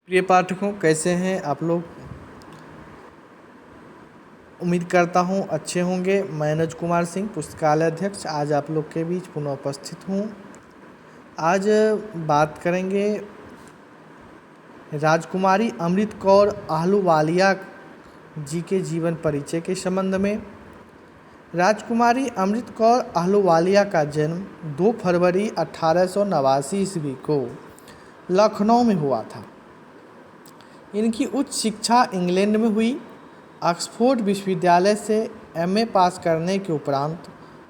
प्रिय पाठकों, कैसे हैं आप लोग। उम्मीद करता हूं अच्छे होंगे। मैं अनुज कुमार सिंह, पुस्तकालय अध्यक्ष, आज आप लोग के बीच पुनः उपस्थित हूं। आज बात करेंगे राजकुमारी अमृत कौर आहलूवालिया जी के जीवन परिचय के संबंध में। राजकुमारी अमृत कौर आहलूवालिया का जन्म 2 फरवरी 1889 ईस्वी को लखनऊ में हुआ था। इनकी उच्च शिक्षा इंग्लैंड में हुई। ऑक्सफोर्ड विश्वविद्यालय से एमए पास करने के उपरांत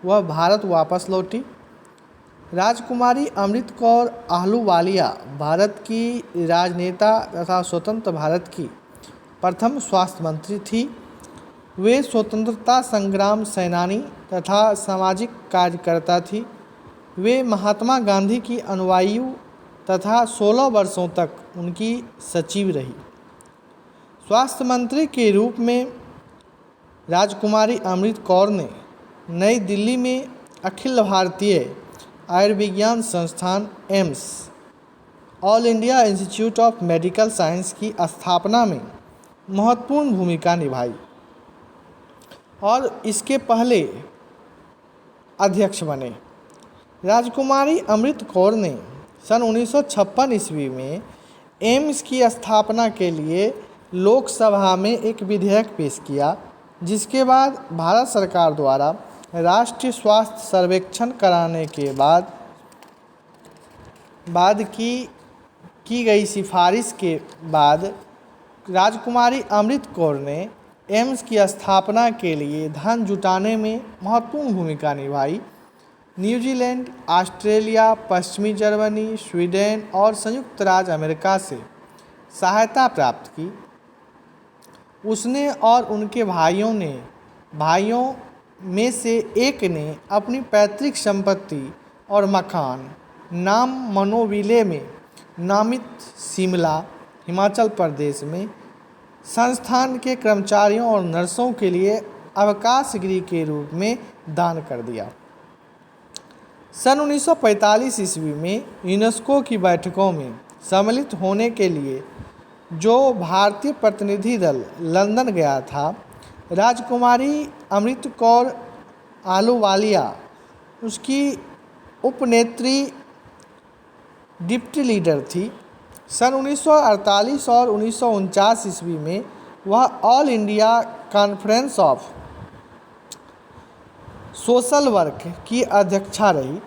वह भारत वापस लौटी। राजकुमारी अमृत कौर आहलूवालिया भारत की राजनेता तथा स्वतंत्र भारत की प्रथम स्वास्थ्य मंत्री थी। वे स्वतंत्रता संग्राम सेनानी तथा सामाजिक कार्यकर्ता थी। वे महात्मा गांधी की अनुयायी तथा 16 वर्षों तक उनकी सचिव रही। स्वास्थ्य मंत्री के रूप में राजकुमारी अमृत कौर ने नई दिल्ली में अखिल भारतीय आयुर्विज्ञान संस्थान AIIMS, all India institute of medical science की स्थापना में महत्वपूर्ण भूमिका निभाई और इसके पहले अध्यक्ष बने। राजकुमारी अमृत कौर ने सन 1956 ईस्वी में एम्स की स्थापना के लिए लोकसभा में एक विधेयक पेश किया, जिसके बाद भारत सरकार द्वारा राष्ट्रीय स्वास्थ्य सर्वेक्षण कराने के बाद की गई सिफारिश के बाद राजकुमारी अमृत कौर ने एम्स की स्थापना के लिए धन जुटाने में महत्वपूर्ण भूमिका निभाई। न्यूजीलैंड, ऑस्ट्रेलिया, पश्चिमी जर्मनी, स्वीडन और संयुक्त राज्य अमेरिका से सहायता प्राप्त की। उसने और उनके भाइयों में से एक ने अपनी पैतृक संपत्ति और मकान नाम मनोविले में नामित शिमला, हिमाचल प्रदेश में संस्थान के कर्मचारियों और नर्सों के लिए अवकाश गृह के रूप में दान कर दिया। सन 1945 ईस्वी में यूनेस्को की बैठकों में सम्मिलित होने के लिए जो भारतीय प्रतिनिधि दल लंदन गया था, राजकुमारी अमृत कौर आहलूवालिया उसकी उपनेत्री डिप्टी लीडर थी। सन 1948 और 1949 ईस्वी में वह all India conference of social work की अध्यक्षा रही।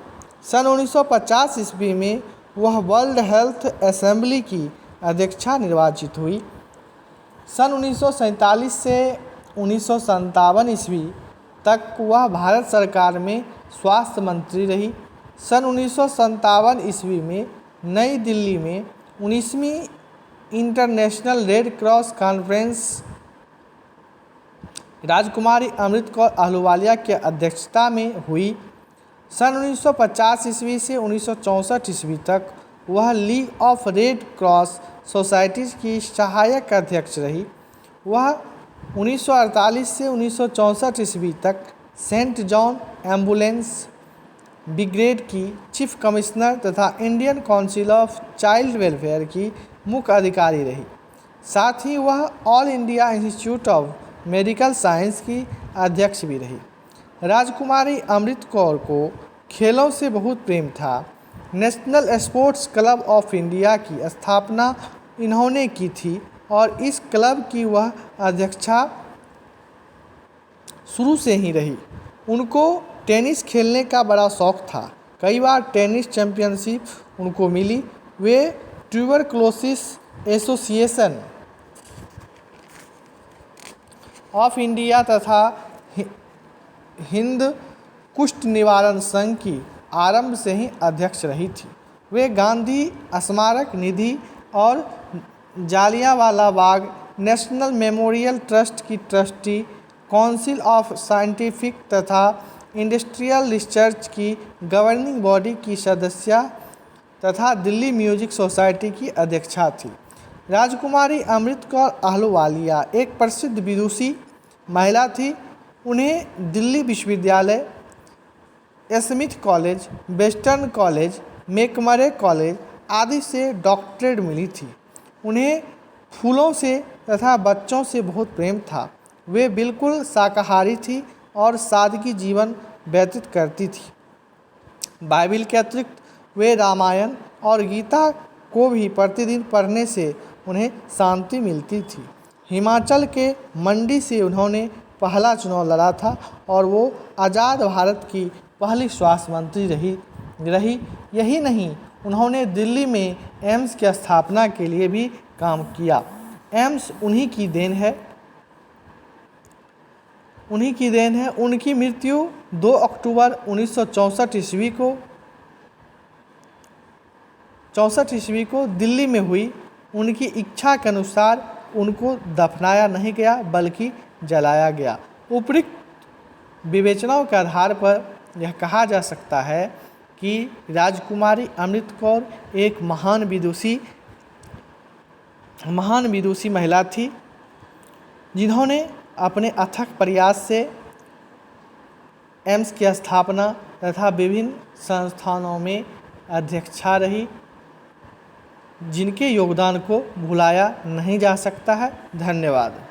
सन 1950 ईस्वी में वह वर्ल्ड हेल्थ असेंबली की अध्यक्षा निर्वाचित हुई। सन 1947 से 1957 ईस्वी तक वह भारत सरकार में स्वास्थ्य मंत्री रही। सन 1957 ईस्वी में नई दिल्ली में 19वीं इंटरनेशनल रेड क्रॉस कॉन्फ्रेंस राजकुमारी अमृत कौर आहलूवालिया की अध्यक्षता में हुई। सन 1950 ईस्वी से 1964 ईस्वी तक वह league of red cross societies की सहायक अध्यक्ष रही। वह 1948 से 1964 ईस्वी तक सेंट जॉन एम्बुलेंस ब्रिगेड की चीफ कमिश्नर तथा Indian council of child welfare की मुख्य अधिकारी रही। साथ ही वह all India institute of medical science की अध्यक्ष भी रही। राजकुमारी अमृत कौर को खेलों से बहुत प्रेम था। National sports club of India की स्थापना इन्होंने की थी और इस क्लब की वह अध्यक्षा शुरू से ही रही। उनको टेनिस खेलने का बड़ा शौक था। कई बार टेनिस चैंपियनशिप उनको मिली। वे ट्यूबरक्लोसिस एसोसिएशन ऑफ इंडिया तथा हिंद कुष्ठ निवारण संघ की आरंभ से ही अध्यक्ष रही थी। वे गांधी स्मारक निधि और Jallianwala Bagh national memorial trust की ट्रस्टी, काउंसिल ऑफ साइंटिफिक तथा इंडस्ट्रियल रिसर्च की गवर्निंग बॉडी की सदस्य तथा दिल्ली म्यूजिक सोसाइटी की अध्यक्षा थी। राजकुमारी अमृत कौर आहलूवालिया एक प्रसिद्ध विदुषी महिला थी। उन्हें दिल्ली विश्वविद्यालय, Smith College, Western College, McMurry College आदि से डॉक्टरेट मिली थी। उन्हें फूलों से तथा बच्चों से बहुत प्रेम था। वे बिल्कुल शाकाहारी थी और सादगी जीवन व्यतीत करती थी। बाइबिल के अतिरिक्त वे रामायण और गीता को भी प्रतिदिन पढ़ने से उन्हें शांति मिलती थी। हिमाचल के मंडी से उन्होंने पहला चुनाव लड़ा था और वो आज़ाद भारत की पहली स्वास्थ्य मंत्री रही। यही नहीं, उन्होंने दिल्ली में एम्स की स्थापना के लिए भी काम किया। एम्स उन्हीं की देन है। उनकी मृत्यु 2 अक्टूबर 1964 ईस्वी को दिल्ली में हुई। उनकी इच्छा के अनुसार उनको दफनाया नहीं गया बल्कि जलाया गया। उपरोक्त विवेचनाओं के आधार पर यह कहा जा सकता है कि राजकुमारी अमृत कौर एक महान विदुषी महिला थी, जिन्होंने अपने अथक प्रयास से एम्स की स्थापना तथा विभिन्न संस्थानों में अध्यक्षा रही, जिनके योगदान को भुलाया नहीं जा सकता है। धन्यवाद।